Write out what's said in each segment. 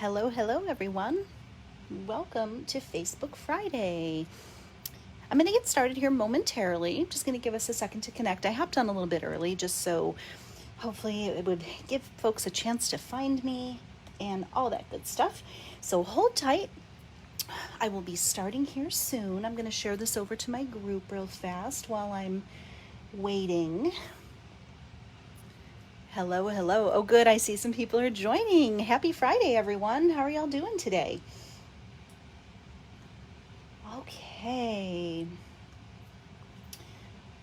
Hello everyone. Welcome to Facebook Friday. I'm going to get started here momentarily. Just going to give us a second to connect. I hopped on a little bit early just so hopefully it would give folks a chance to find me and all that good stuff. So hold tight. I will be starting here soon. I'm going to share this over to my group real fast while I'm waiting. Hello. Oh, good. I see some people are joining. Happy Friday, everyone. How are y'all doing today? Okay.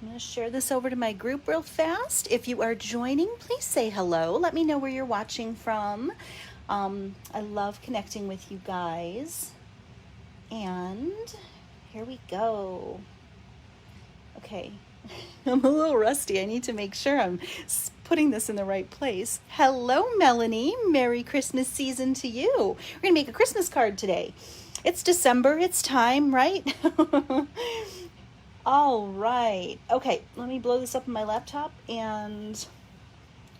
I'm going to share this over to my group real fast. If you are joining, please say hello. Let me know where you're watching from. I love connecting with you guys. And here we go. Okay. I'm a little rusty. I need to make sure I'm putting this in the right place. Hello, Melanie. Merry Christmas season to you. We're going to make a Christmas card today. It's December. It's time, right? All right. Okay, let me blow this up on my laptop and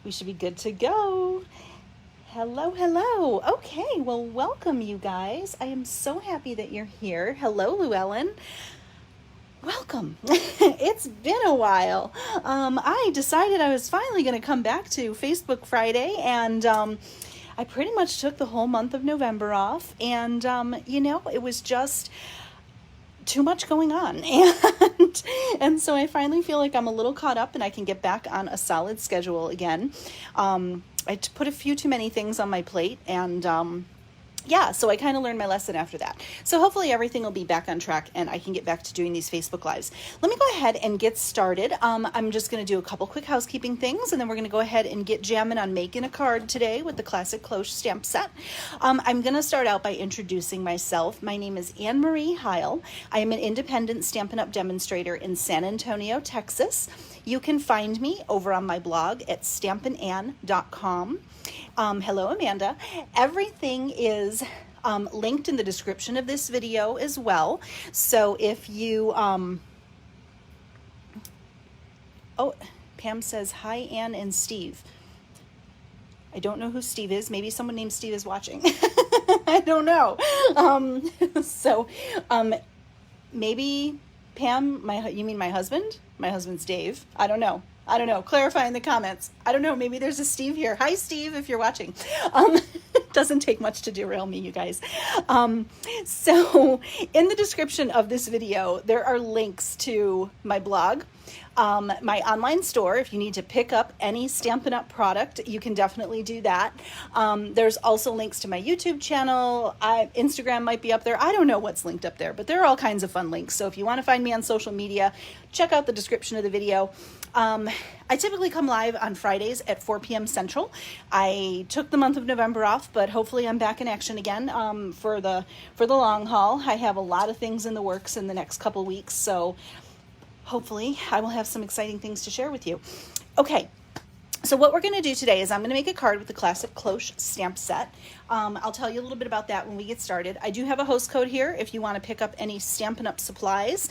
we should be good to go. Hello. Okay, well, welcome you guys. I am so happy that you're here. Hello, Llewellyn. Welcome. It's been a while. I decided I was finally going to come back to Facebook Friday, and I pretty much took the whole month of November off, and it was just too much going on, and so I finally feel like I'm a little caught up and I can get back on a solid schedule again. I put a few too many things on my plate, and so I kind of learned my lesson after that. So hopefully everything will be back on track and I can get back to doing these Facebook Lives. Let me go ahead and get started. I'm just going to do a couple quick housekeeping things, and then we're going to go ahead and get jamming on making a card today with the Classic Cloche stamp set. I'm going to start out by introducing myself. My name is Anne Marie Heil. I am an independent Stampin' Up! Demonstrator in San Antonio, Texas. You can find me over on my blog at stampinann.com. Hello, Amanda. Everything is linked in the description of this video as well. So if you, Pam says, hi, Anne and Steve. I don't know who Steve is. Maybe someone named Steve is watching. I don't know. Maybe Pam, you mean my husband? My husband's Dave. I don't know. Clarify in the comments. I don't know. Maybe there's a Steve here. Hi, Steve, if you're watching. It doesn't take much to derail me, you guys. So in the description of this video, there are links to my blog, my online store. If you need to pick up any Stampin' Up! Product, you can definitely do that. There's also links to my YouTube channel. Instagram might be up there. I don't know what's linked up there, but there are all kinds of fun links. So if you want to find me on social media, check out the description of the video. I typically come live on Fridays at 4 p.m. Central. I took the month of November off, but hopefully I'm back in action again for the long haul. I have a lot of things in the works in the next couple weeks, so hopefully I will have some exciting things to share with you. Okay. So what we're going to do today is I'm going to make a card with the Classic Cloche stamp set. I'll tell you a little bit about that when we get started. I do have a host code here if you want to pick up any Stampin' Up! Supplies.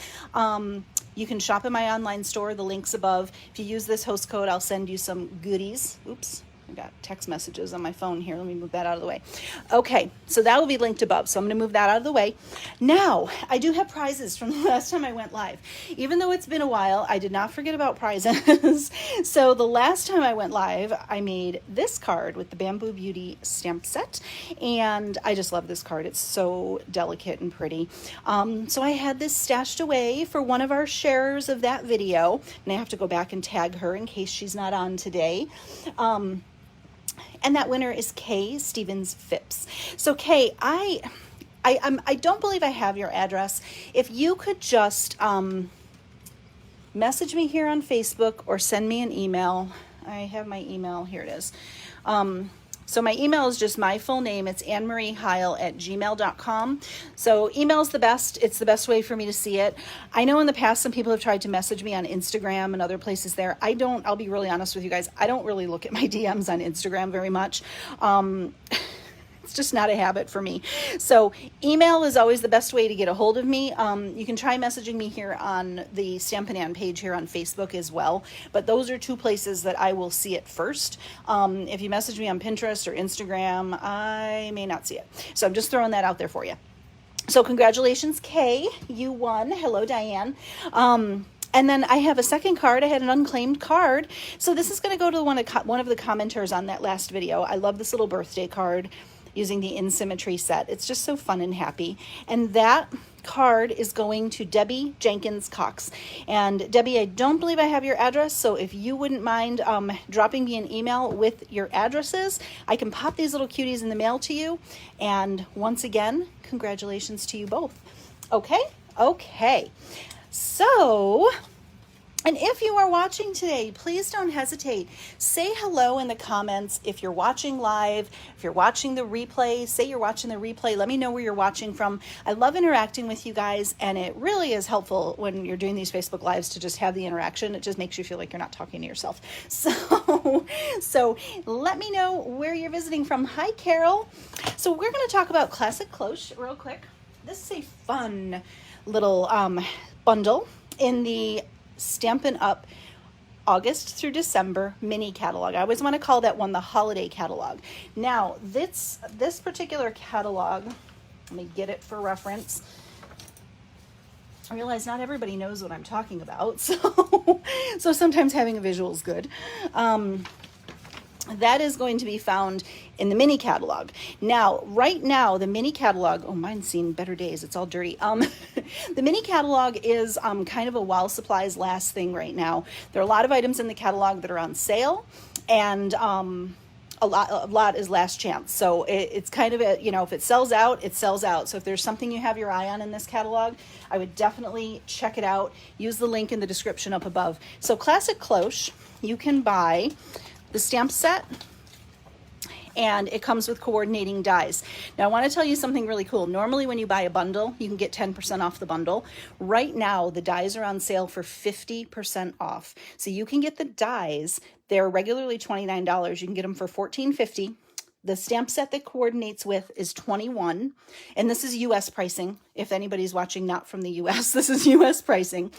You can shop in my online store. The link's above. If you use this host code, I'll send you some goodies. Oops. I got text messages on my phone here. Let me move that out of the way. Okay, so that will be linked above. So I'm going to move that out of the way. Now, I do have prizes from the last time I went live. Even though it's been a while, I did not forget about prizes. So the last time I went live, I made this card with the Bamboo Beauty stamp set. And I just love this card. It's so delicate and pretty. So I had this stashed away for one of our sharers of that video. And I have to go back and tag her in case she's not on today. And that winner is Kay Stevens Phipps. So Kay, I don't believe I have your address. If you could just message me here on Facebook or send me an email. I have my email. Here it is. So my email is just my full name. It's annemarieheil@gmail.com. So email's the best. It's the best way for me to see it. I know in the past some people have tried to message me on Instagram and other places there. I'll be really honest with you guys. I don't really look at my DMs on Instagram very much. It's just not a habit for me. So email is always the best way to get a hold of me. You can try messaging me here on the Stampin' Ann page here on Facebook as well. But those are two places that I will see it first. If you message me on Pinterest or Instagram, I may not see it. So I'm just throwing that out there for you. So congratulations, Kay. You won. Hello, Diane. And then I have a second card. I had an unclaimed card. So this is going to go to one of the commenters on that last video. I love this little birthday card using the In Symmetry set. It's just so fun and happy. And that card is going to Debbie Jenkins Cox. And Debbie, I don't believe I have your address, so if you wouldn't mind dropping me an email with your addresses, I can pop these little cuties in the mail to you. And once again, congratulations to you both. Okay? Okay. So, and if you are watching today, please don't hesitate. Say hello in the comments. If you're watching live, if you're watching the replay, say you're watching the replay. Let me know where you're watching from. I love interacting with you guys, and it really is helpful when you're doing these Facebook Lives to just have the interaction. It just makes you feel like you're not talking to yourself. So let me know where you're visiting from. Hi, Carol. So we're going to talk about Classic Cloche real quick. This is a fun little bundle in the Stampin' Up August through December mini catalog. I always want to call that one the holiday catalog. Now, this particular catalog, let me get it for reference. I realize not everybody knows what I'm talking about, so sometimes having a visual is good. That is going to be found in the mini catalog. Now, right now, the mini catalog, oh, mine's seen better days. It's all dirty. The mini catalog is kind of a while supplies last thing right now. There are a lot of items in the catalog that are on sale, and a lot is last chance. So it's kind of a, if it sells out, it sells out. So if there's something you have your eye on in this catalog, I would definitely check it out. Use the link in the description up above. So Classic Cloche, you can buy the stamp set, and it comes with coordinating dies. Now, I want to tell you something really cool. Normally, when you buy a bundle, you can get 10% off the bundle. Right now, the dies are on sale for 50% off. So you can get the dies. They're regularly $29. You can get them for $14.50. The stamp set that coordinates with is $21, and this is US pricing. If anybody's watching not from the US, this is US pricing.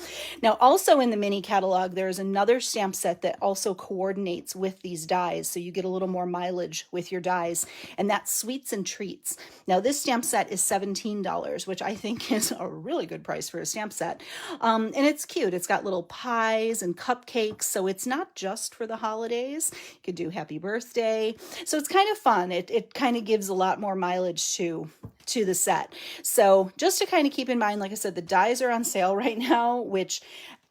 Now, also in the mini catalog, there's another stamp set that also coordinates with these dies, so you get a little more mileage with your dies, and that's Sweets and Treats. Now, this stamp set is $17, which I think is a really good price for a stamp set, and it's cute. It's got little pies and cupcakes, so it's not just for the holidays. You could do happy birthday, so it's kind of fun. It kind of gives a lot more mileage to the set. So just to kind of keep in mind, like I said, the dies are on sale right now, which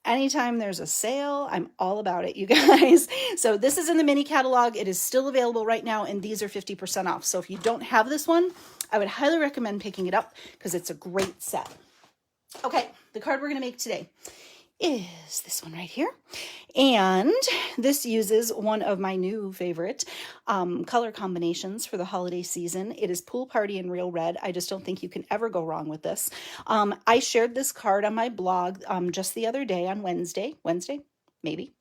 anytime there's a sale, I'm all about it, you guys. So this is in the mini catalog. It is still available right now, and these are 50% off. So if you don't have this one, I would highly recommend picking it up because it's a great set. Okay, the card we're going to make today is this one right here, and this uses one of my new favorite color combinations for the holiday season. It is Pool Party in Real Red. I just don't think you can ever go wrong with this. I shared this card on my blog just the other day on Wednesday, maybe.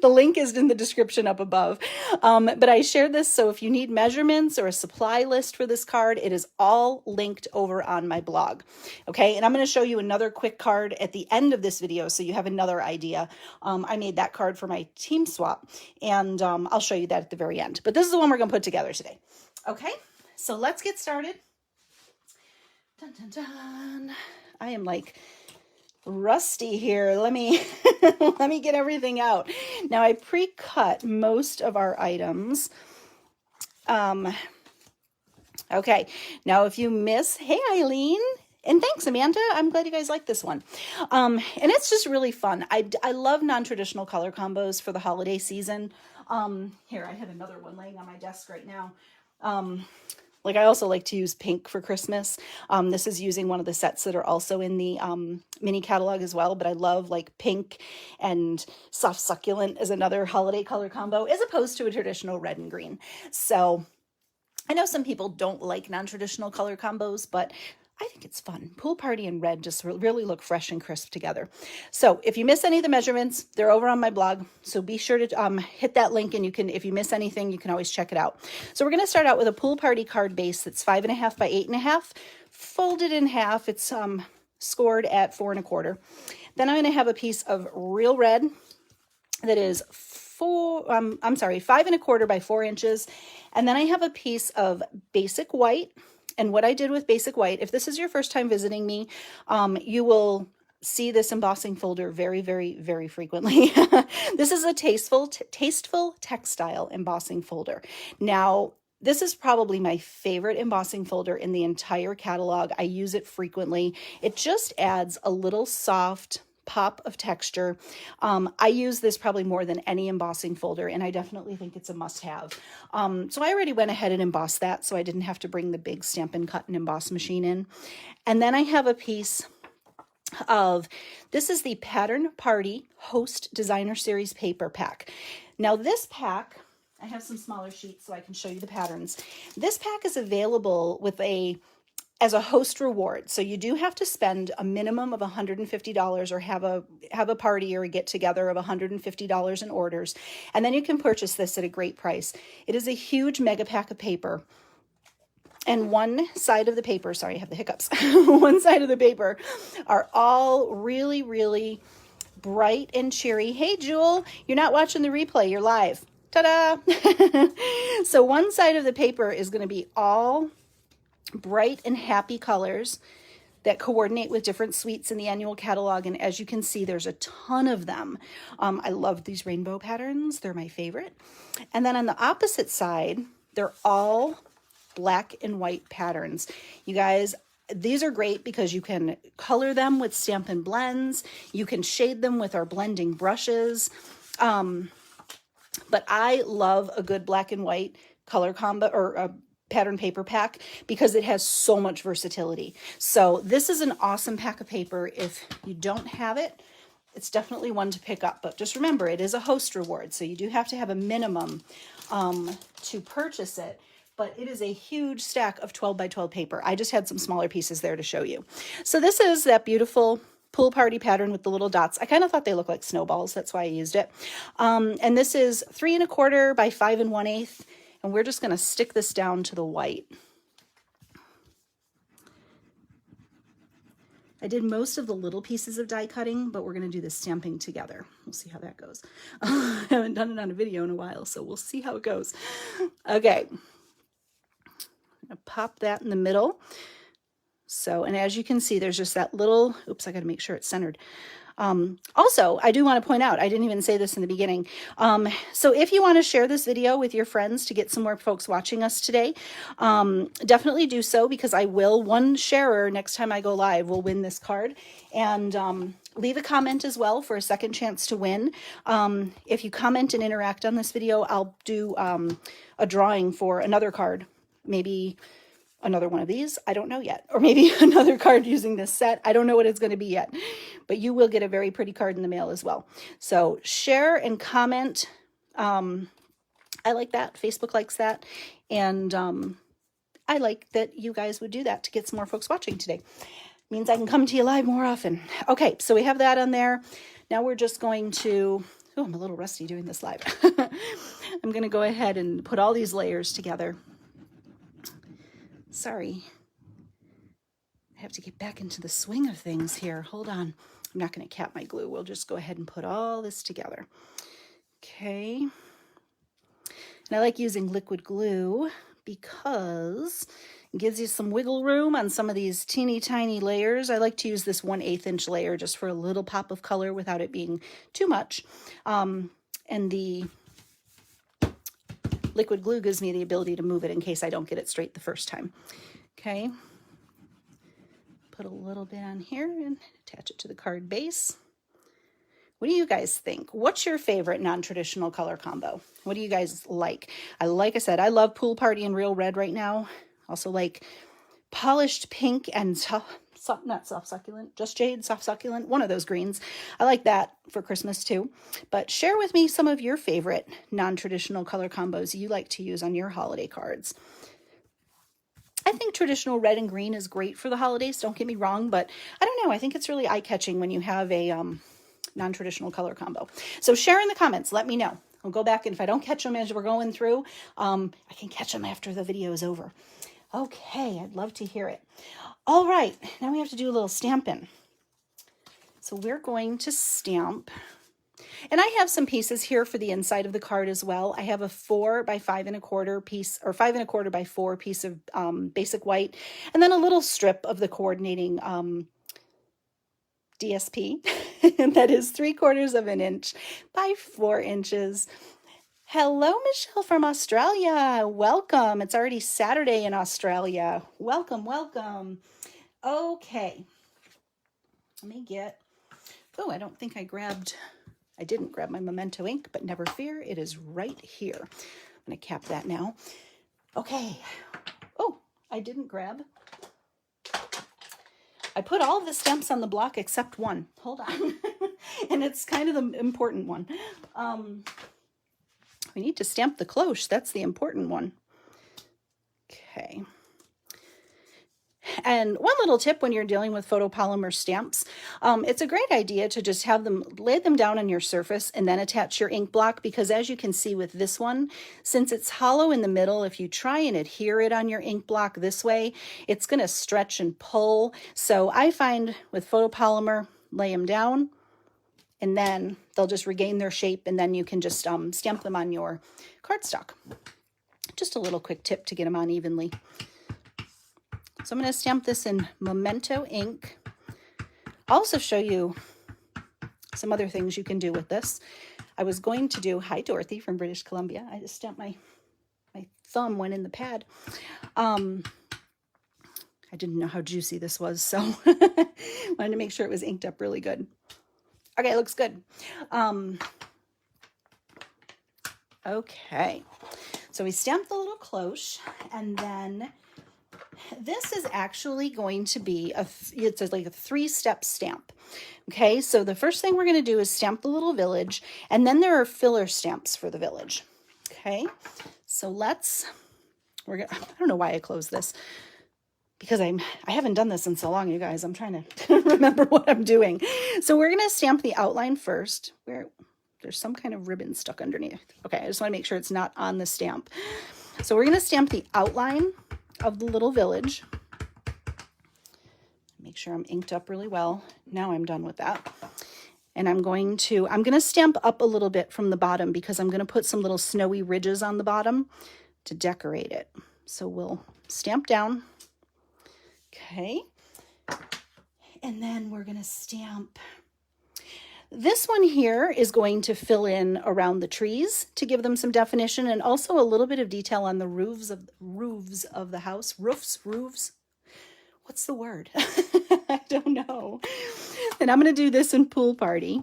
The link is in the description up above. But I shared this, so if you need measurements or a supply list for this card, it is all linked over on my blog. Okay, and I'm going to show you another quick card at the end of this video so you have another idea. I made that card for my team swap, and I'll show you that at the very end. But this is the one we're going to put together today. Okay, so let's get started. Dun, dun, dun. I am like rusty here. Let me let me get everything out. Now, I pre-cut most of our items. Okay, now if you miss, hey Eileen, and thanks Amanda, I'm glad you guys like this one. And it's just really fun. I love non-traditional color combos for the holiday season. Here, I have another one laying on my desk right now. Like I also like to use pink for Christmas. This is using one of the sets that are also in the mini catalog as well, but I love like pink and soft succulent as another holiday color combo as opposed to a traditional red and green. So I know some people don't like non-traditional color combos, but I think it's fun. Pool Party and red just really look fresh and crisp together. So if you miss any of the measurements, they're over on my blog. So be sure to hit that link, and you can, if you miss anything, you can always check it out. So we're going to start out with a Pool Party card base that's 5.5 by 8.5, folded in half. It's scored at 4 1/4. Then I'm going to have a piece of real red that is 5 1/4 by 4 inches. And then I have a piece of basic white. And what I did with basic white, if this is your first time visiting me, you will see this embossing folder very, very, very frequently. This is a tasteful textile embossing folder. Now, this is probably my favorite embossing folder in the entire catalog. I use it frequently. It just adds a little soft pop of texture. I use this probably more than any embossing folder, and I definitely think it's a must-have. So I already went ahead and embossed that, so I didn't have to bring the big Stampin' Cut and Emboss machine in. And then I have a piece of, this is the Pattern Party Host Designer Series paper pack. Now this pack, I have some smaller sheets so I can show you the patterns. This pack is available with as a host reward. So you do have to spend a minimum of $150 or have a party or a get together of $150 in orders. And then you can purchase this at a great price. It is a huge mega pack of paper. And one side of the paper, sorry, I have the hiccups. One side of the paper are all really, really bright and cheery. Hey, Jewel, you're not watching the replay, you're live. Ta-da! So one side of the paper is going to be all bright and happy colors that coordinate with different suites in the annual catalog. And as you can see, there's a ton of them. I love these rainbow patterns. They're my favorite. And then on the opposite side, they're all black and white patterns. You guys, these are great because you can color them with Stampin' Blends. You can shade them with our blending brushes. But I love a good black and white color combo or a pattern paper pack because it has so much versatility. So this is an awesome pack of paper. If you don't have it, it's definitely one to pick up. But just remember, it is a host reward, so you do have to have a minimum to purchase it. But it is a huge stack of 12 by 12 paper. I just had some smaller pieces there to show you. So this is that beautiful Pool Party pattern with the little dots. I kind of thought they looked like snowballs. That's why I used it. And this is 3 1/4 by 5 1/8. And we're just going to stick this down to the white. I did most of the little pieces of die cutting, but we're going to do the stamping together. We'll see how that goes. I haven't done it on a video in a while, so we'll see how it goes. Okay. I'm going to pop that in the middle. So, and as you can see, there's just that little, oops, I got to make sure it's centered. Also, I do want to point out, I didn't even say this in the beginning. So if you want to share this video with your friends to get some more folks watching us today, definitely do so, because I will, one sharer next time I go live will win this card. And leave a comment as well for a second chance to win. If you comment and interact on this video, I'll do a drawing for another card, maybe another one of these, I don't know yet, or maybe another card using this set. I don't know what it's going to be yet, but you will get a very pretty card in the mail as well. So share and comment. I like that. Facebook likes that. And I like that you guys would do that to get some more folks watching today. Means I can come to you live more often. Okay, so we have that on there. Now we're just going to, oh, I'm a little rusty doing this live. I'm going to go ahead and put all these layers together. Sorry, I have to get back into the swing of things here. Hold on. I'm not going to cap my glue. We'll just go ahead and put all this together. Okay. And I like using liquid glue because it gives you some wiggle room on some of these teeny tiny layers. I like to use this 1/8 inch layer just for a little pop of color without it being too much. And the liquid glue gives me the ability to move it in case I don't get it straight the first time. Okay. Put a little bit on here and attach it to the card base. What do you guys think? What's your favorite non-traditional color combo? What do you guys like? Like I said, I love Pool Party and Real Red right now. Also like Polished Pink and not soft succulent, just jade, soft succulent, one of those greens. I like that for Christmas too. But share with me some of your favorite non-traditional color combos you like to use on your holiday cards. I think traditional red and green is great for the holidays, don't get me wrong, but I don't know, I think it's really eye-catching when you have a non-traditional color combo. So share in the comments, let me know. I'll go back, and if I don't catch them as we're going through, I can catch them after the video is over. Okay, I'd love to hear it. All right, now we have to do a little stamping. So we're going to stamp, and I have some pieces here for the inside of the card as well. I have a 4 by 5 1/4 piece, or 5 1/4 by 4 piece of basic white, and then a little strip of the coordinating DSP, and that is 3/4 of an inch by 4 inches. Hello, Michelle from Australia. Welcome. It's already Saturday in Australia. Welcome, welcome. Okay. Let me get, oh, I don't think I didn't grab my Memento ink, but never fear, it is right here. I'm going to cap that now. Okay. Oh, I didn't grab. I put all of the stamps on the block except one. Hold on. And it's kind of the important one. We need to stamp the cloche. That's the important one. Okay. And one little tip when you're dealing with photopolymer stamps, it's a great idea to just have them, lay them down on your surface and then attach your ink block, because as you can see with this one, since it's hollow in the middle, if you try and adhere it on your ink block this way, it's going to stretch and pull. So I find with photopolymer, lay them down, and then they'll just regain their shape, and then you can just stamp them on your cardstock. Just a little quick tip to get them on evenly. So I'm going to stamp this in Memento ink. I'll also show you some other things you can do with this. I was going to do, hi Dorothy from British Columbia. I just stamped my thumb went in the pad. I didn't know how juicy this was, so wanted to make sure it was inked up really good. Okay, it looks good. Okay, so we stamped the little cloche, and then this is actually going to be it's like a 3-step stamp. Okay, so the first thing we're going to do is stamp the little village, and then there are filler stamps for the village. Okay, so I don't know why I closed this, because I haven't done this in so long, you guys. I'm trying to remember what I'm doing. So we're going to stamp the outline first, where there's some kind of ribbon stuck underneath. Okay, I just want to make sure it's not on the stamp. So we're going to stamp the outline of the little village. Make sure I'm inked up really well. Now I'm done with that. And I'm going to stamp up a little bit from the bottom, because I'm going to put some little snowy ridges on the bottom to decorate it. So we'll stamp down. Okay. And then we're going to stamp. This one here is going to fill in around the trees to give them some definition, and also a little bit of detail on the roofs of the house. Roofs. What's the word? I don't know. And I'm going to do this in Pool Party.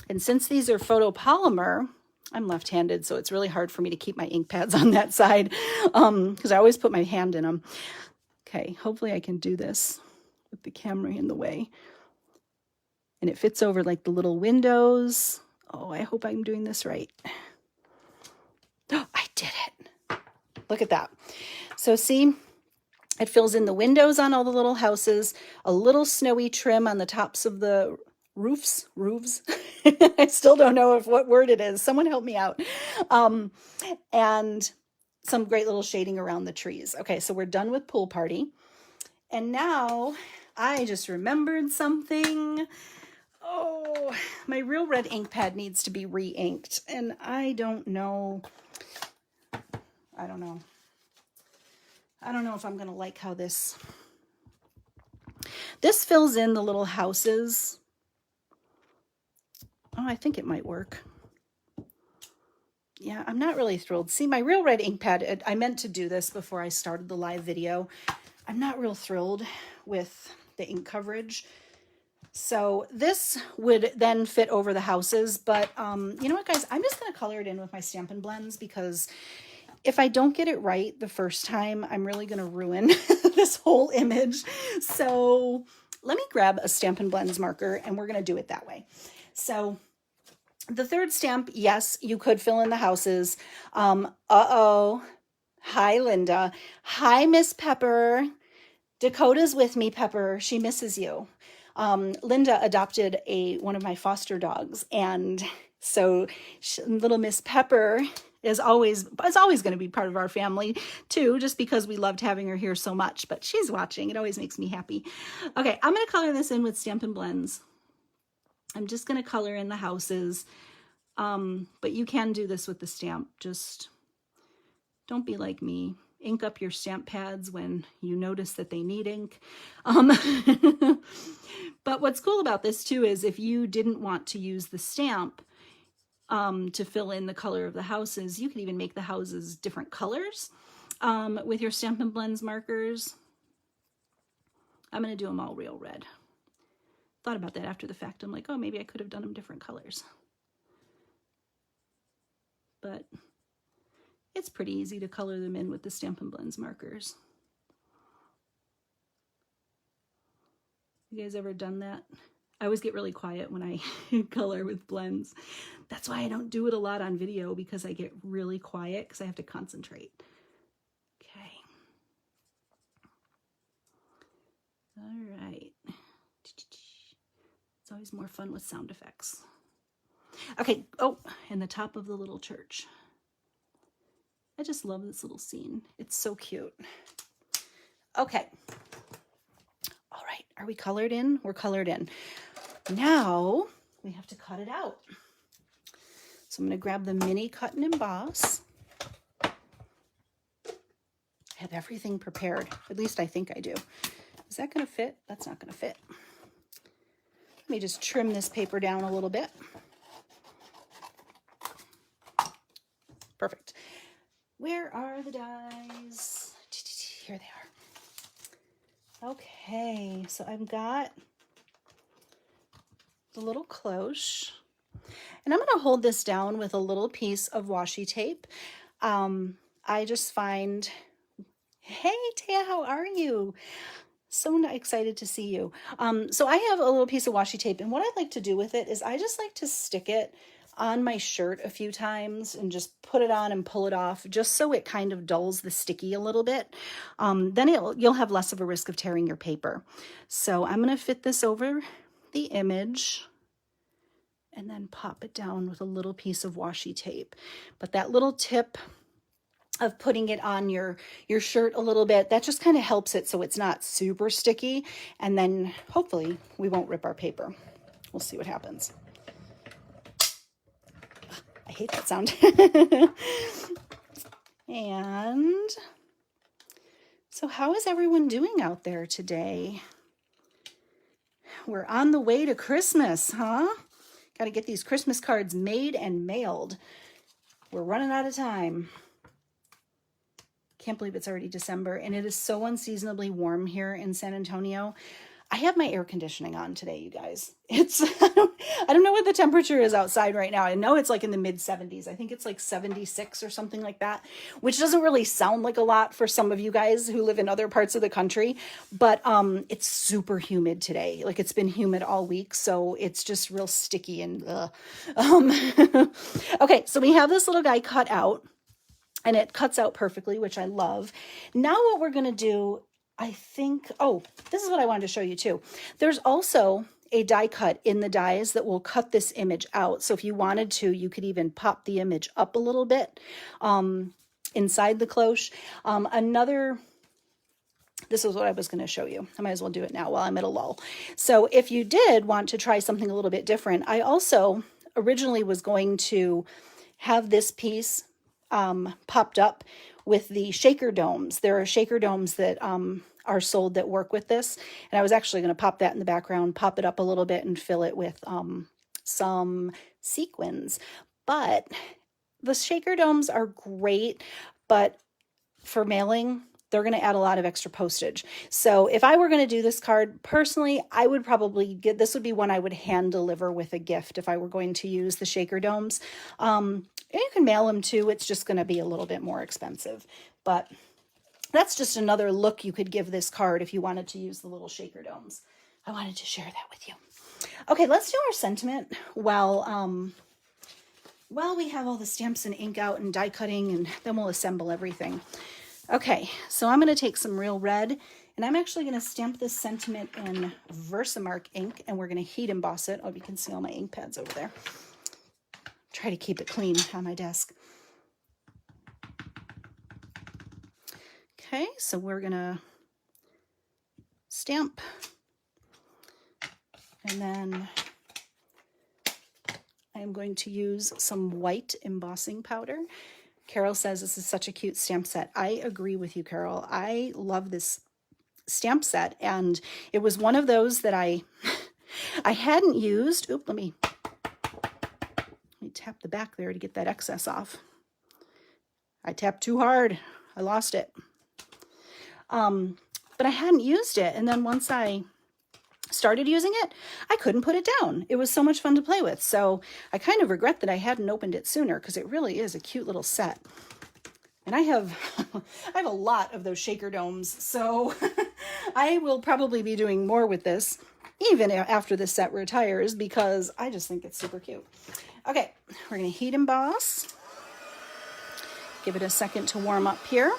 And since these are photopolymer, I'm left-handed, so it's really hard for me to keep my ink pads on that side, because I always put my hand in them. Okay, hopefully I can do this with the camera in the way. And it fits over like the little windows. Oh, I hope I'm doing this right. Oh, I did it. Look at that. So see, it fills in the windows on all the little houses, a little snowy trim on the tops of the roofs. I still don't know what word it is. Someone help me out. And some great little shading around the trees. Okay, so we're done with Pool Party. And now I just remembered something. Oh, my Real Red ink pad needs to be re-inked, and I don't know if I'm going to like how this fills in the little houses. Oh, I think it might work. Yeah, I'm not really thrilled. See, my Real Red ink pad, I meant to do this before I started the live video. I'm not real thrilled with the ink coverage. So this would then fit over the houses, but you know what, guys? I'm just going to color it in with my Stampin' Blends, because if I don't get it right the first time, I'm really going to ruin this whole image. So let me grab a Stampin' Blends marker, and we're going to do it that way. So The third stamp, yes, you could fill in the houses. Uh-oh. Hi, Linda. Hi, Miss Pepper. Dakota's with me, Pepper. She misses you. Linda adopted one of my foster dogs, and so little Miss Pepper is always going to be part of our family too, just because we loved having her here so much. But she's watching. It always makes me happy. Okay, I'm going to color this in with Stampin' Blends. I'm just going to color in the houses, but you can do this with the stamp. Just don't be like me. Ink up your stamp pads when you notice that they need ink. But what's cool about this too is if you didn't want to use the stamp to fill in the color of the houses, you could even make the houses different colors with your Stampin' Blends markers. I'm going to do them all real red. Thought about that after the fact. I'm like, oh, maybe I could have done them different colors. But it's pretty easy to color them in with the Stampin' Blends markers. You guys ever done that? I always get really quiet when I color with blends. That's why I don't do it a lot on video, because I get really quiet because I have to concentrate. Okay. All right. It's always more fun with sound effects. Okay. Oh, and the top of the little church. I just love this little scene. It's so cute. Okay. All right. Are we colored in? We're colored in. Now we have to cut it out. So I'm going to grab the mini cut and emboss. I have everything prepared. At least I think I do. Is that going to fit? That's not going to fit. Let me just trim this paper down a little bit. Perfect. Where are the dies? Here they are. Okay, so I've got the little cloche, and I'm going to hold this down with a little piece of washi tape. I just find, hey Taya, how are you? So excited to see you. So I have a little piece of washi tape, and what I like to do with it is I just like to stick it on my shirt a few times and just put it on and pull it off, just so it kind of dulls the sticky a little bit. Then you'll have less of a risk of tearing your paper. So I'm going to fit this over the image and then pop it down with a little piece of washi tape. But that little tip of putting it on your shirt a little bit, that just kind of helps it so it's not super sticky, and then hopefully we won't rip our paper. We'll see what happens. I hate that sound. And so how is everyone doing out there today? We're on the way to Christmas, huh? Got to get these Christmas cards made and mailed. We're running out of time. Can't believe it's already December, and it is so unseasonably warm here in San Antonio. I have my air conditioning on today, you guys. It's I don't know what the temperature is outside right now. I know it's like in the mid 70s. I think it's like 76 or something like that, which doesn't really sound like a lot for some of you guys who live in other parts of the country, but it's super humid today. Like, it's been humid all week, so it's just real sticky and okay, so we have this little guy cut out, and it cuts out perfectly, which I love. Now what we're going to do, I think, oh, this is what I wanted to show you too. There's also a die cut in the dies that will cut this image out. So if you wanted to, you could even pop the image up a little bit inside the cloche. This is what I was going to show you. I might as well do it now while I'm at a lull. So if you did want to try something a little bit different, I also originally was going to have this piece popped up with the shaker domes. There are shaker domes that are sold that work with this, and I was actually going to pop that in the background, pop it up a little bit, and fill it with some sequins. But the shaker domes are great, but for mailing, they're going to add a lot of extra postage. So if I were going to do this card, personally, I would probably this would be one I would hand deliver with a gift if I were going to use the shaker domes. And you can mail them too. It's just going to be a little bit more expensive. But that's just another look you could give this card if you wanted to use the little shaker domes. I wanted to share that with you. Okay, let's do our sentiment while while we have all the stamps and ink out and die cutting, and then we'll assemble everything. Okay, so I'm going to take some real red, and I'm actually going to stamp this sentiment in Versamark ink, and we're going to heat emboss it. Oh, you can see all my ink pads over there. Try to keep it clean on my desk. Okay, so we're going to stamp, and then I am going to use some white embossing powder. Carol says this is such a cute stamp set. I agree with you, Carol. I love this stamp set, and it was one of those that I hadn't used. Oop, let me tap the back there to get that excess off. I tapped too hard. I lost it. But I hadn't used it, and then once I started using it, I couldn't put it down. It was so much fun to play with. So I kind of regret that I hadn't opened it sooner, because it really is a cute little set. And I have a lot of those shaker domes, so I will probably be doing more with this even after this set retires, because I just think it's super cute. Okay, we're going to heat emboss. Give it a second to warm up here.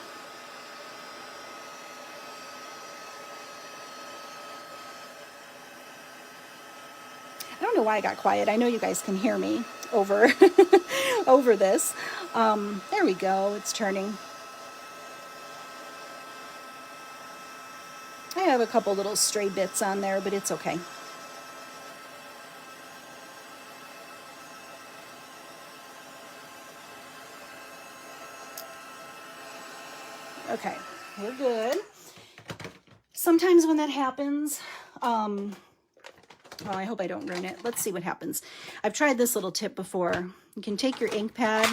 I don't know why I got quiet. I know you guys can hear me over over this. There we go. It's turning. I have a couple little stray bits on there, but it's okay. Okay, we're good. Sometimes when that happens, well, I hope I don't ruin it. Let's see what happens. I've tried this little tip before. You can take your ink pad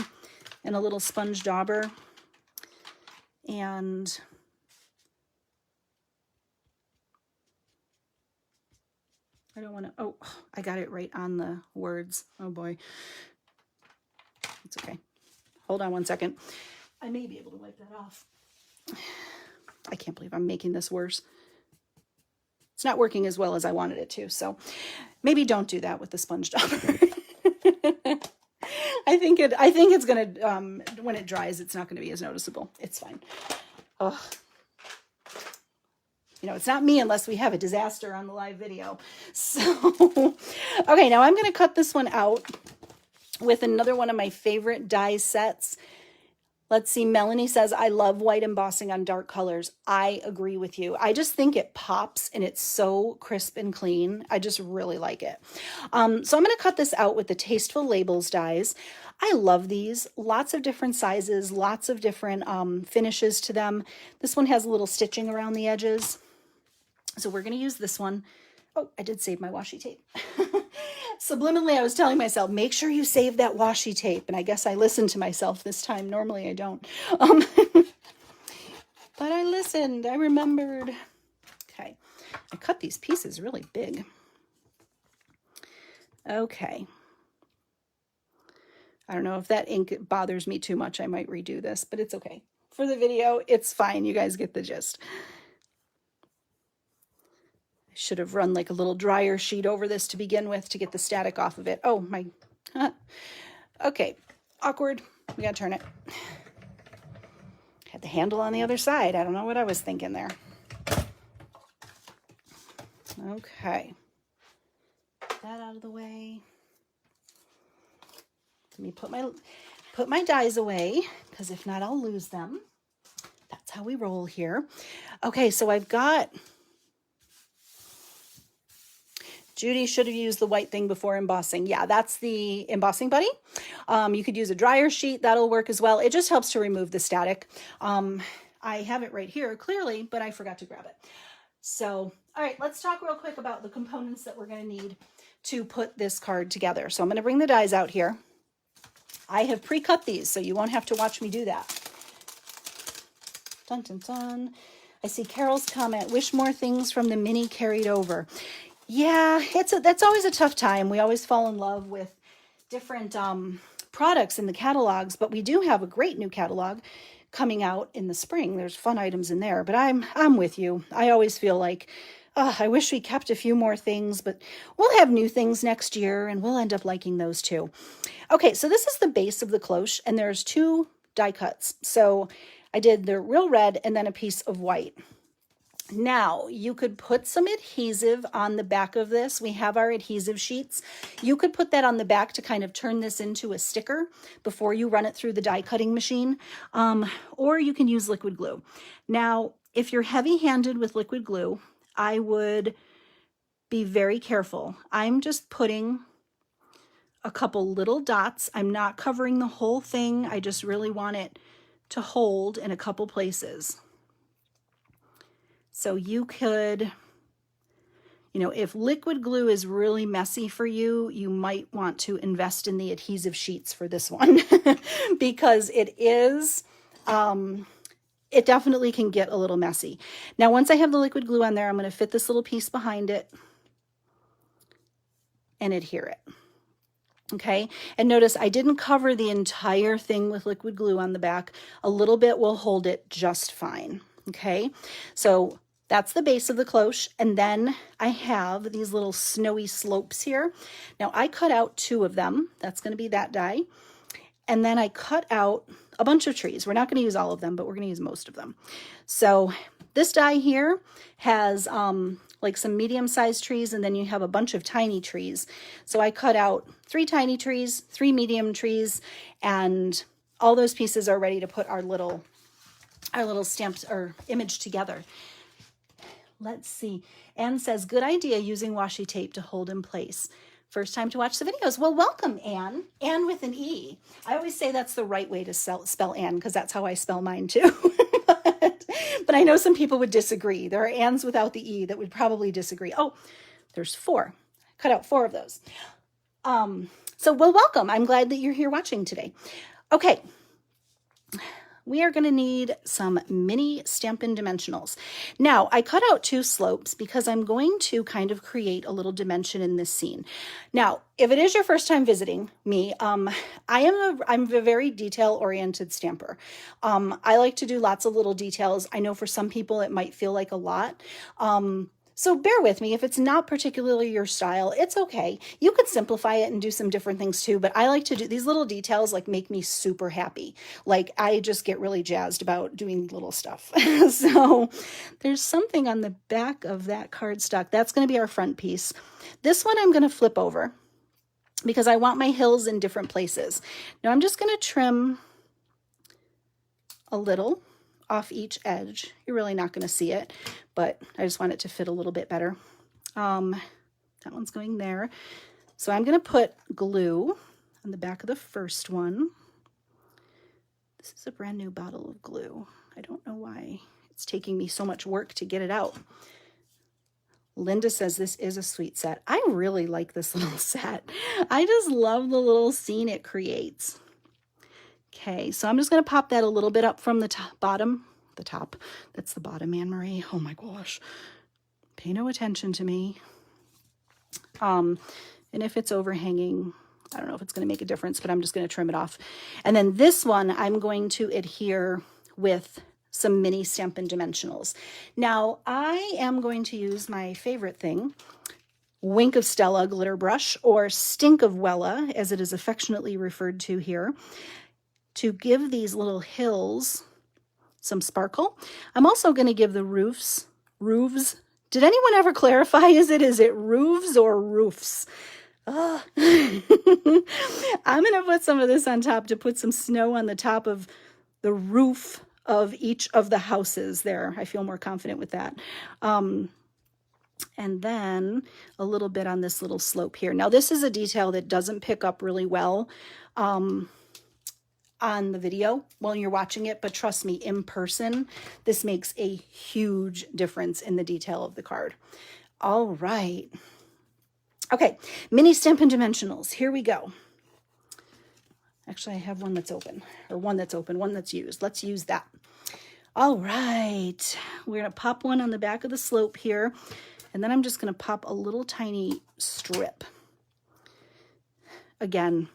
and a little sponge dauber, and I don't want to, oh, I got it right on the words. Oh boy. It's okay. Hold on one second. I may be able to wipe that off. I can't believe I'm making this worse. It's not working as well as I wanted it to, so maybe don't do that with the sponge dauber. I think it's gonna when it dries, it's not gonna be as noticeable. It's fine. Ugh. You know, it's not me unless we have a disaster on the live video. So, okay, now I'm gonna cut this one out with another one of my favorite die sets. Let's see, Melanie says, I love white embossing on dark colors. I agree with you. I just think it pops and it's so crisp and clean. I just really like it. So I'm going to cut this out with the Tasteful Labels dies. I love these. Lots of different sizes, lots of different finishes to them. This one has a little stitching around the edges. So we're going to use this one. Oh, I did save my washi tape. Subliminally, I was telling myself, make sure you save that washi tape. And I guess I listened to myself this time. Normally, I don't. But I listened. I remembered. Okay. I cut these pieces really big. Okay. I don't know if that ink bothers me too much. I might redo this, but it's okay. For the video, it's fine. You guys get the gist. Should have run like a little dryer sheet over this to begin with to get the static off of it. Oh my, okay, awkward. We gotta turn it. Had the handle on the other side. I don't know what I was thinking there. Okay, get that out of the way. Let me put my dies away, because if not, I'll lose them. That's how we roll here. Okay, so I've got, Judy should have used the white thing before embossing. Yeah, that's the embossing buddy. You could use a dryer sheet. That'll work as well. It just helps to remove the static. I have it right here clearly, but I forgot to grab it. So, all right, let's talk real quick about the components that we're going to need to put this card together. So I'm going to bring the dies out here. I have pre-cut these, so you won't have to watch me do that. Dun, dun, dun. I see Carol's comment, wish more things from the mini carried over. Yeah, that's always a tough time. We always fall in love with different products in the catalogs, but we do have a great new catalog coming out in the spring. There's fun items in there, but I'm with you. I always feel like I wish we kept a few more things, but we'll have new things next year and we'll end up liking those too. Okay, so this is the base of the cloche and there's 2 die cuts. So I did the real red and then a piece of white. Now, you could put some adhesive on the back of this. We have our adhesive sheets. You could put that on the back to kind of turn this into a sticker before you run it through the die cutting machine, or you can use liquid glue. Now, if you're heavy-handed with liquid glue, I would be very careful. I'm just putting a couple little dots. I'm not covering the whole thing. I just really want it to hold in a couple places. So you could, you know, if liquid glue is really messy for you, you might want to invest in the adhesive sheets for this one because it is, it definitely can get a little messy. Now, once I have the liquid glue on there, I'm going to fit this little piece behind it and adhere it. Okay, and notice I didn't cover the entire thing with liquid glue on the back. A little bit will hold it just fine. Okay, so that's the base of the cloche, and then I have these little snowy slopes here. Now I cut out 2 of them. That's going to be that die. And then I cut out a bunch of trees. We're not going to use all of them, but we're going to use most of them. So this die here has like some medium-sized trees, and then you have a bunch of tiny trees. So I cut out 3 tiny trees, 3 medium trees, and all those pieces are ready to put our little stamped or image together. Let's see. Anne says, good idea using washi tape to hold in place. First time to watch the videos. Well, welcome, Anne. Anne with an E. I always say that's the right way to spell Anne because that's how I spell mine too. but I know some people would disagree. There are Annes without the E that would probably disagree. Oh, there's 4. Cut out 4 of those. So, well, welcome. I'm glad that you're here watching today. Okay. We are going to need some mini Stampin' dimensionals. Now, I cut out 2 slopes because I'm going to kind of create a little dimension in this scene. Now, if it is your first time visiting me, I'm a very detail-oriented stamper. I like to do lots of little details. I know for some people it might feel like a lot. So bear with me. If it's not particularly your style, it's okay. You could simplify it and do some different things too, but I like to do these little details, like make me super happy. Like I just get really jazzed about doing little stuff. So there's something on the back of that cardstock. That's going to be our front piece. This one I'm going to flip over because I want my hills in different places. Now I'm just going to trim a little off each edge. You're really not going to see it, but I just want it to fit a little bit better. That one's going there. So I'm going to put glue on the back of the first one. This is a brand new bottle of glue. I don't know why it's taking me so much work to get it out. Linda says this is a sweet set. I really like this little set. I just love the little scene it creates. Okay, so I'm just going to pop that a little bit up from the bottom. The top. That's the bottom, Anne-Marie. Oh my gosh. Pay no attention to me. And if it's overhanging, I don't know if it's going to make a difference, but I'm just going to trim it off. And then this one, I'm going to adhere with some mini Stampin' dimensionals. Now, I am going to use my favorite thing, Wink of Stella glitter brush, or Stink of Wella, as it is affectionately referred to here, to give these little hills some sparkle. I'm also going to give the roofs. Did anyone ever clarify? Is it roofs or roofs? I'm going to put some of this on top to put some snow on the top of the roof of each of the houses there. I feel more confident with that. And then a little bit on this little slope here. Now, this is a detail that doesn't pick up really well on the video while you're watching it, but trust me, in person, this makes a huge difference in the detail of the card. All right. Okay, mini Stampin' dimensionals. Here we go. Actually, I have one that's open, or one that's used. Let's use that. All right. We're going to pop one on the back of the slope here, and then I'm just going to pop a little tiny strip. Again,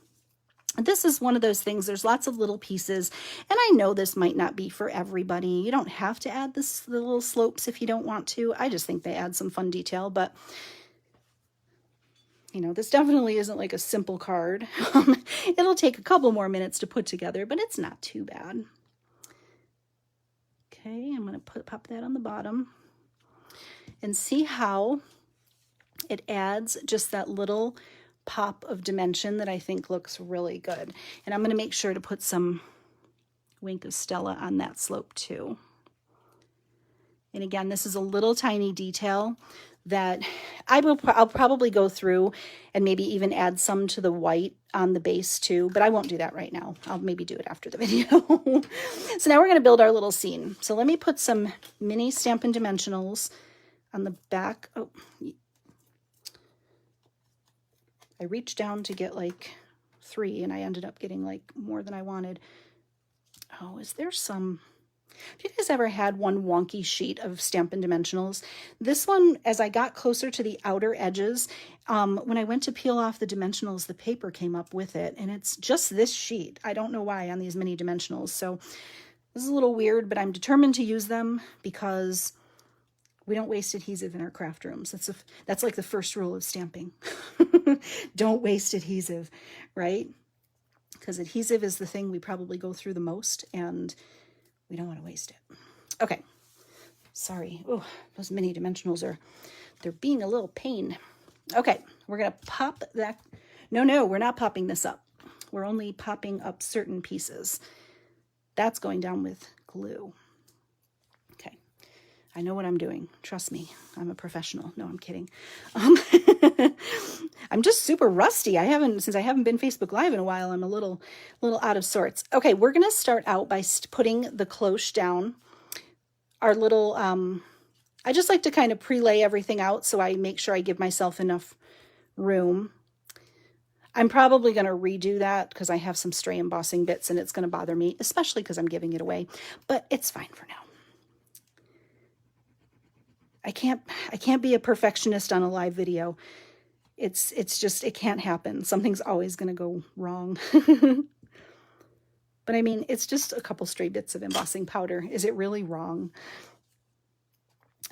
This is one of those things, there's lots of little pieces, and I know this might not be for everybody. You don't have to add the little slopes if you don't want to. I just think they add some fun detail, but you know, this definitely isn't like a simple card. It'll take a couple more minutes to put together, but it's not too bad. Okay, I'm going to pop that on the bottom and see how it adds just that little pop of dimension that I think looks really good. And I'm going to make sure to put some Wink of Stella on that slope too. And again, this is a little tiny detail that I'll probably go through and maybe even add some to the white on the base too, but I won't do that right now. I'll maybe do it after the video. So now we're going to build our little scene. So let me put some mini Stampin' Dimensionals on the back. Oh, I reached down to get like 3 and I ended up getting like more than I wanted. Oh, is there some... Have you guys ever had one wonky sheet of Stampin' Dimensionals? This one, as I got closer to the outer edges, when I went to peel off the dimensionals, the paper came up with it, and it's just this sheet. I don't know why on these mini dimensionals. So this is a little weird, but I'm determined to use them because we don't waste adhesive in our craft rooms. That's like the first rule of stamping. Don't waste adhesive, right? Because adhesive is the thing we probably go through the most, and we don't want to waste it. Okay. Sorry. Oh, those mini dimensionals they're being a little pain. Okay. We're going to pop that. No, we're not popping this up. We're only popping up certain pieces. That's going down with glue. Okay. I know what I'm doing. Trust me. I'm a professional. No, I'm kidding. I'm just super rusty. Since I haven't been Facebook Live in a while, I'm a little out of sorts. Okay, we're going to start out by putting the cloche down. Our little, I just like to kind of pre-lay everything out so I make sure I give myself enough room. I'm probably going to redo that because I have some stray embossing bits and it's going to bother me, especially because I'm giving it away, but it's fine for now. I can't be a perfectionist on a live video. It's just, it can't happen. Something's always going to go wrong. But I mean, it's just a couple stray bits of embossing powder. Is it really wrong?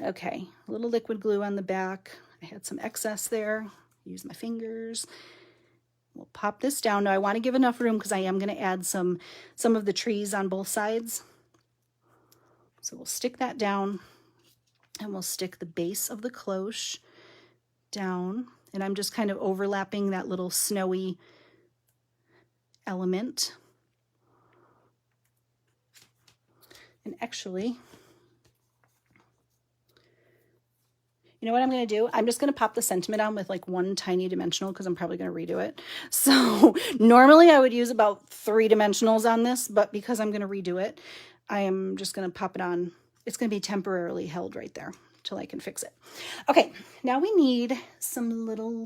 Okay, a little liquid glue on the back. I had some excess there. Use my fingers. We'll pop this down. Now I want to give enough room because I am going to add some of the trees on both sides. So we'll stick that down and we'll stick the base of the cloche down. And I'm just kind of overlapping that little snowy element. And actually, you know what I'm going to do? I'm just going to pop the sentiment on with like one tiny dimensional because I'm probably going to redo it. So normally I would use about 3 dimensionals on this, but because I'm going to redo it, I am just going to pop it on. It's going to be temporarily held right there till I can fix it. Okay, now we need some little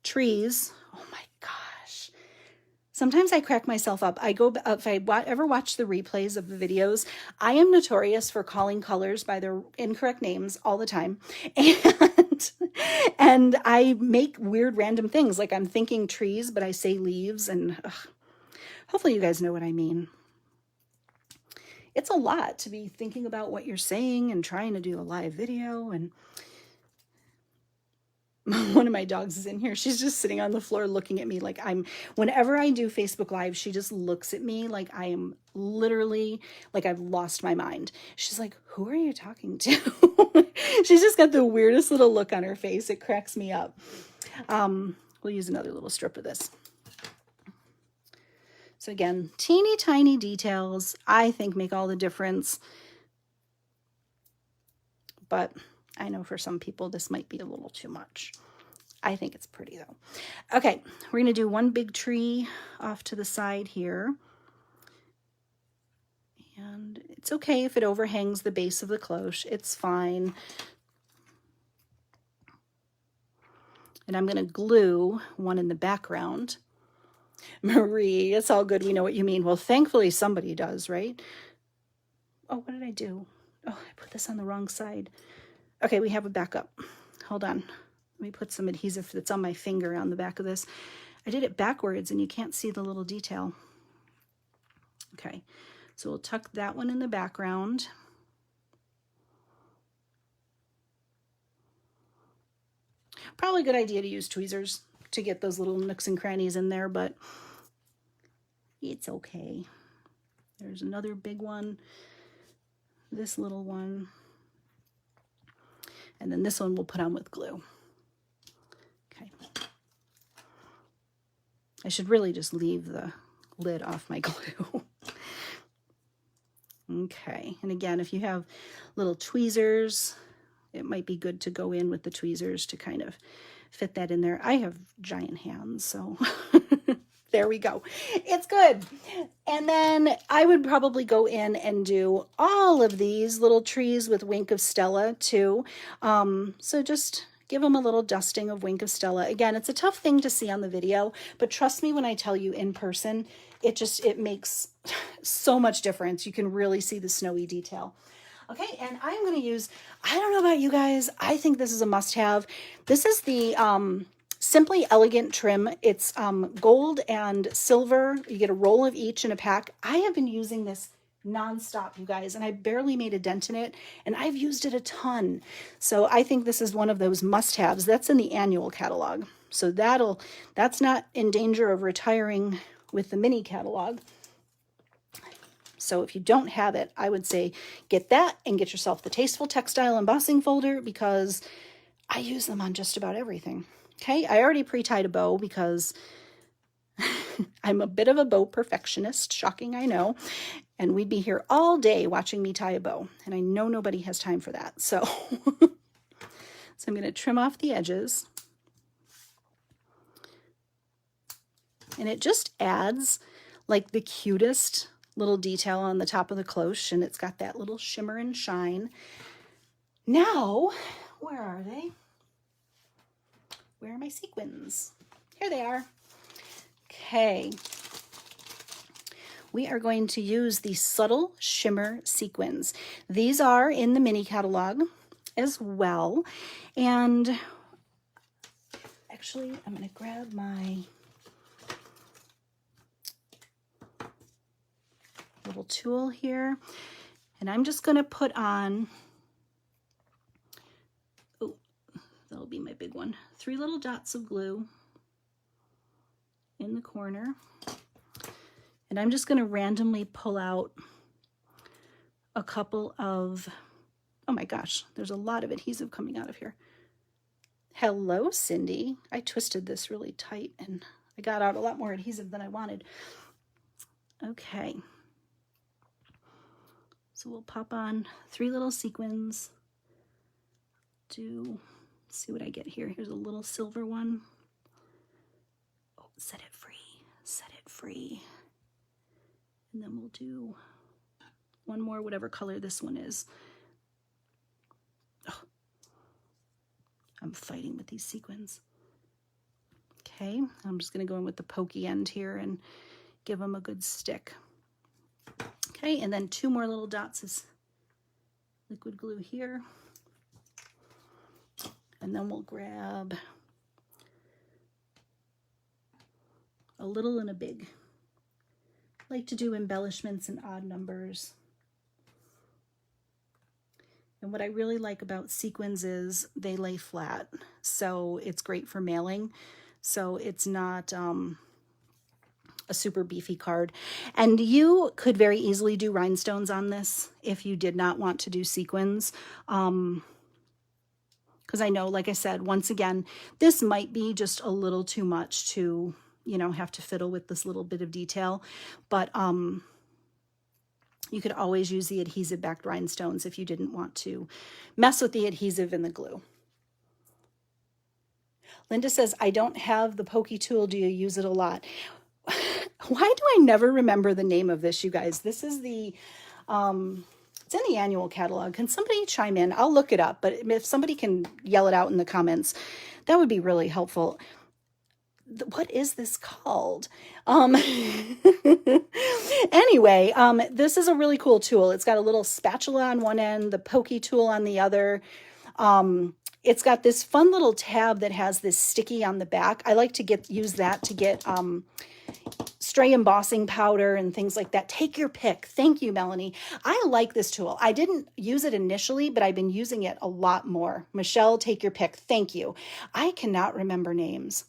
trees. Oh my gosh. Sometimes I crack myself up. If I ever watch the replays of the videos, I am notorious for calling colors by their incorrect names all the time. And I make weird random things. Like I'm thinking trees, but I say leaves. And hopefully you guys know what I mean. It's a lot to be thinking about what you're saying and trying to do a live video. And one of my dogs is in here. She's just sitting on the floor looking at me like whenever I do Facebook Live, she just looks at me like I am literally, like I've lost my mind. She's like, who are you talking to? She's just got the weirdest little look on her face. It cracks me up. We'll use another little strip of this. So again, teeny tiny details, I think make all the difference. But I know for some people this might be a little too much. I think it's pretty though. Okay, we're going to do one big tree off to the side here. And it's okay if it overhangs the base of the cloche. It's fine. And I'm going to glue one in the background. Marie, it's all good. We know what you mean. Well, thankfully somebody does, right? Oh, what did I do? Oh, I put this on the wrong side. Okay, we have a backup. Hold on. Let me put some adhesive that's on my finger on the back of this. I did it backwards and you can't see the little detail. Okay, so we'll tuck that one in the background. Probably a good idea to use tweezers to get those little nooks and crannies in there, but it's okay. There's another big one, this little one, and then this one we'll put on with glue. Okay. I should really just leave the lid off my glue. Okay, and again, if you have little tweezers, it might be good to go in with the tweezers to kind of fit that in there. I have giant hands, so there we go. It's good. And then I would probably go in and do all of these little trees with Wink of Stella too. So just give them a little dusting of Wink of Stella. Again, it's a tough thing to see on the video, but trust me when I tell you in person, it makes so much difference. You can really see the snowy detail. Okay, and I'm going to use, I don't know about you guys, I think this is a must-have. This is the Simply Elegant trim. It's gold and silver. You get a roll of each in a pack. I have been using this nonstop, you guys, and I barely made a dent in it, and I've used it a ton. So I think this is one of those must-haves. That's in the annual catalog. So that's not in danger of retiring with the mini catalog. So if you don't have it, I would say get that and get yourself the Tasteful Textile embossing folder, because I use them on just about everything. Okay, I already pre-tied a bow because I'm a bit of a bow perfectionist, shocking, I know, and we'd be here all day watching me tie a bow, and I know nobody has time for that. So, so I'm going to trim off the edges, and it just adds like the cutest little detail on the top of the cloche, and it's got that little shimmer and shine. Now, where are they? Where are my sequins? Here they are. Okay. We are going to use the Subtle Shimmer sequins. These are in the mini catalog as well. And actually, I'm going to grab my little tool here, and I'm just going to put on, oh, that'll be my big one, 3 little dots of glue in the corner, and I'm just going to randomly pull out a couple of, oh my gosh, there's a lot of adhesive coming out of here. Hello, Cindy. I twisted this really tight and I got out a lot more adhesive than I wanted. Okay. So we'll pop on 3 little sequins. See what I get here. Here's a little silver one. Oh, set it free, set it free. And then we'll do one more, whatever color this one is. Oh, I'm fighting with these sequins. Okay, I'm just gonna go in with the pokey end here and give them a good stick. Okay, and then 2 more little dots is liquid glue here. And then we'll grab a little and a big. I like to do embellishments and odd numbers. And what I really like about sequins is they lay flat. So it's great for mailing. So it's not a super beefy card. And you could very easily do rhinestones on this if you did not want to do sequins. Because I know, like I said, once again, this might be just a little too much to, you know, have to fiddle with this little bit of detail. But you could always use the adhesive backed rhinestones if you didn't want to mess with the adhesive and the glue. Linda says, I don't have the pokey tool. Do you use it a lot? Why do I never remember the name of this, you guys? This is the, it's in the annual catalog. Can somebody chime in? I'll look it up, but if somebody can yell it out in the comments, that would be really helpful. What is this called? Anyway, this is a really cool tool. It's got a little spatula on one end, the pokey tool on the other. It's got this fun little tab that has this sticky on the back. I like to use that to get stray embossing powder and things like that. Take your pick. Thank you, Melanie. I like this tool. I didn't use it initially, but I've been using it a lot more. Michelle, take your pick. Thank you. I cannot remember names.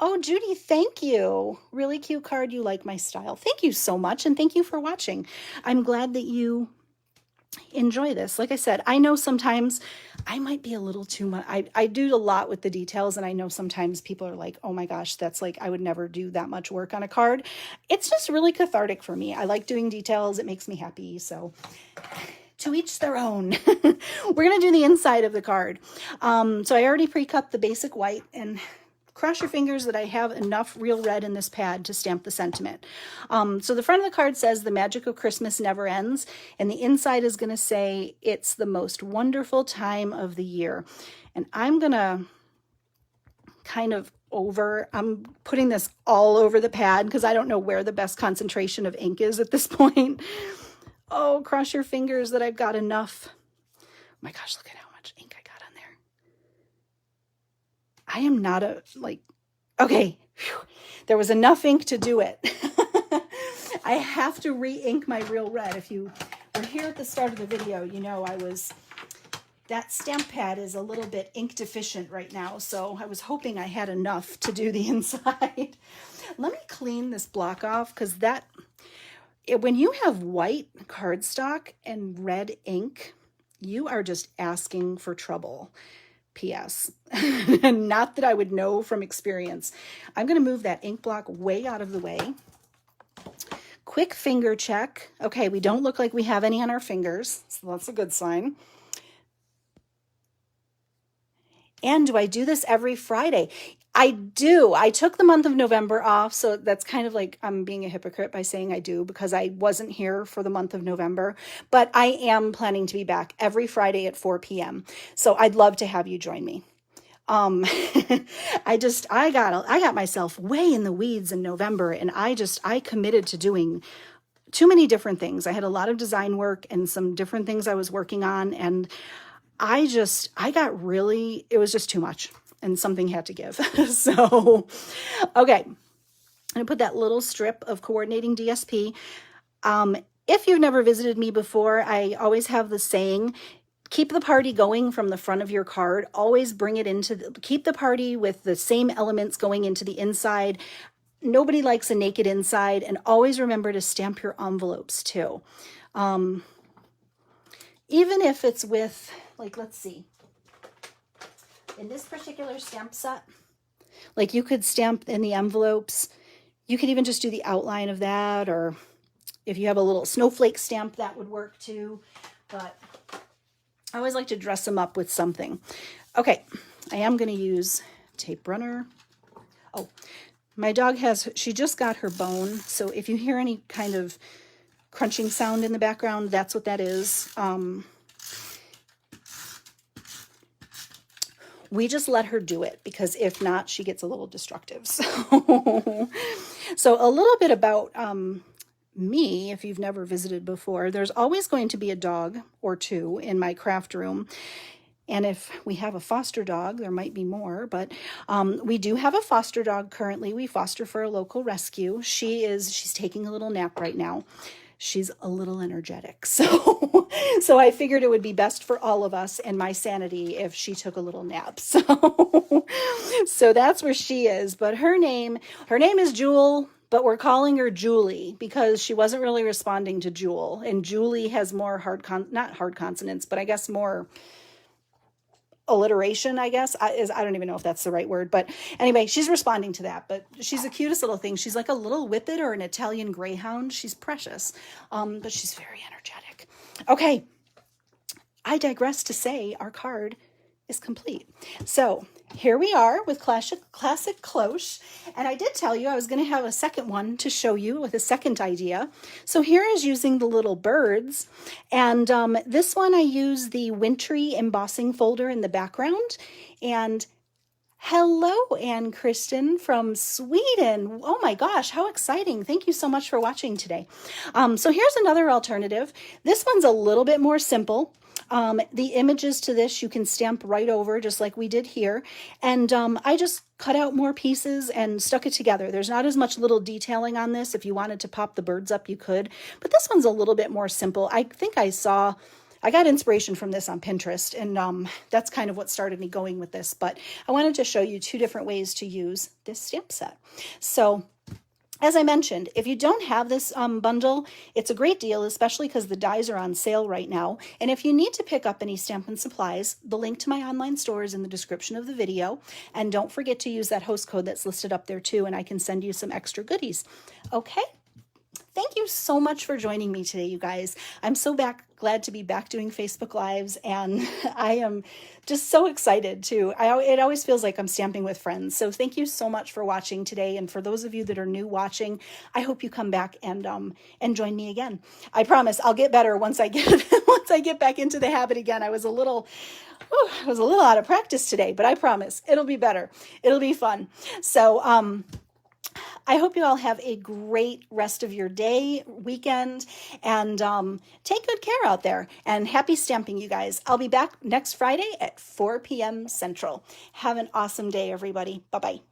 Oh, Judy, thank you. Really cute card. You like my style. Thank you so much, and thank you for watching. I'm glad that you enjoy this. Like I said, I know sometimes I might be a little too much. I do a lot with the details, and I know sometimes people are like, oh my gosh, that's like, I would never do that much work on a card. It's just really cathartic for me. I like doing details. It makes me happy. So to each their own. We're going to do the inside of the card. So I already pre-cut the basic white, and cross your fingers that I have enough real red in this pad to stamp the sentiment. So the front of the card says the magic of Christmas never ends, and the inside is going to say it's the most wonderful time of the year. And I'm going to I'm putting this all over the pad because I don't know where the best concentration of ink is at this point. Oh, cross your fingers that I've got enough. Oh my gosh, look at how much ink I got on there. I am not okay, whew. There was enough ink to do it. I have to re-ink my real red. If you were here at the start of the video, you know that stamp pad is a little bit ink deficient right now, so I was hoping I had enough to do the inside. Let me clean this block off, because when you have white cardstock and red ink, you are just asking for trouble. P.S. Not that I would know from experience. I'm going to move that ink block way out of the way. Quick finger check. Okay, we don't look like we have any on our fingers, so that's a good sign. And do I do this every Friday? I do. I took the month of November off, so that's kind of like I'm being a hypocrite by saying I do, because I wasn't here for the month of November, but I am planning to be back every Friday at 4 p.m. So I'd love to have you join me. I got myself way in the weeds in November, and I committed to doing too many different things. I had a lot of design work and some different things I was working on, and it was just too much, and something had to give. So, okay. I'm going to put that little strip of coordinating DSP. If you've never visited me before, I always have the saying, keep the party going from the front of your card. Always bring it keep the party with the same elements going into the inside. Nobody likes a naked inside, and always remember to stamp your envelopes too. Even if it's with, let's see. In this particular stamp set, you could stamp in the envelopes. You could even just do the outline of that, or if you have a little snowflake stamp, that would work too. But I always like to dress them up with something. Okay, I am going to use tape runner. Oh, my dog she just got her bone, so if you hear any kind of crunching sound in the background, that's what that is. We just let her do it, because if not, she gets a little destructive. So a little bit about me, if you've never visited before, there's always going to be a dog or two in my craft room. And if we have a foster dog, there might be more, but we do have a foster dog currently. We foster for a local rescue. She's taking a little nap right now. She's a little energetic. So I figured it would be best for all of us and my sanity if she took a little nap. So that's where she is. But her name is Jewel, but we're calling her Julie because she wasn't really responding to Jewel. And Julie has more not hard consonants, but I guess more alliteration, I guess. I don't even know if that's the right word, but anyway, she's responding to that. But she's the cutest little thing. She's like a little whippet or an Italian greyhound. She's precious, but she's very energetic. Okay, I digress to say our card is complete. So here we are with Classic Cloche, and I did tell you I was going to have a second one to show you with a second idea. So here is using the little birds, and this one I use the wintry embossing folder in the background. And hello, Anne Kristen from Sweden. Oh my gosh, how exciting. Thank you so much for watching today. So here's another alternative. This one's a little bit more simple. The images to this you can stamp right over just like we did here. And I just cut out more pieces and stuck it together. There's not as much little detailing on this. If you wanted to pop the birds up, you could. But this one's a little bit more simple. I think I got inspiration from this on Pinterest, and that's kind of what started me going with this. But I wanted to show you 2 different ways to use this stamp set. So as I mentioned, if you don't have this bundle, it's a great deal, especially because the dies are on sale right now. And if you need to pick up any Stampin' Supplies, the link to my online store is in the description of the video. And don't forget to use that host code that's listed up there too, and I can send you some extra goodies. Okay? Thank you so much for joining me today, you guys. I'm so glad to be back doing Facebook Lives, and I am just so excited too. It always feels like I'm stamping with friends. So thank you so much for watching today. And for those of you that are new watching, I hope you come back and join me again. I promise I'll get better once I get back into the habit again. I was a little out of practice today, but I promise it'll be better. It'll be fun. So I hope you all have a great rest of your day, weekend, and take good care out there. And happy stamping, you guys. I'll be back next Friday at 4 p.m. Central. Have an awesome day, everybody. Bye-bye.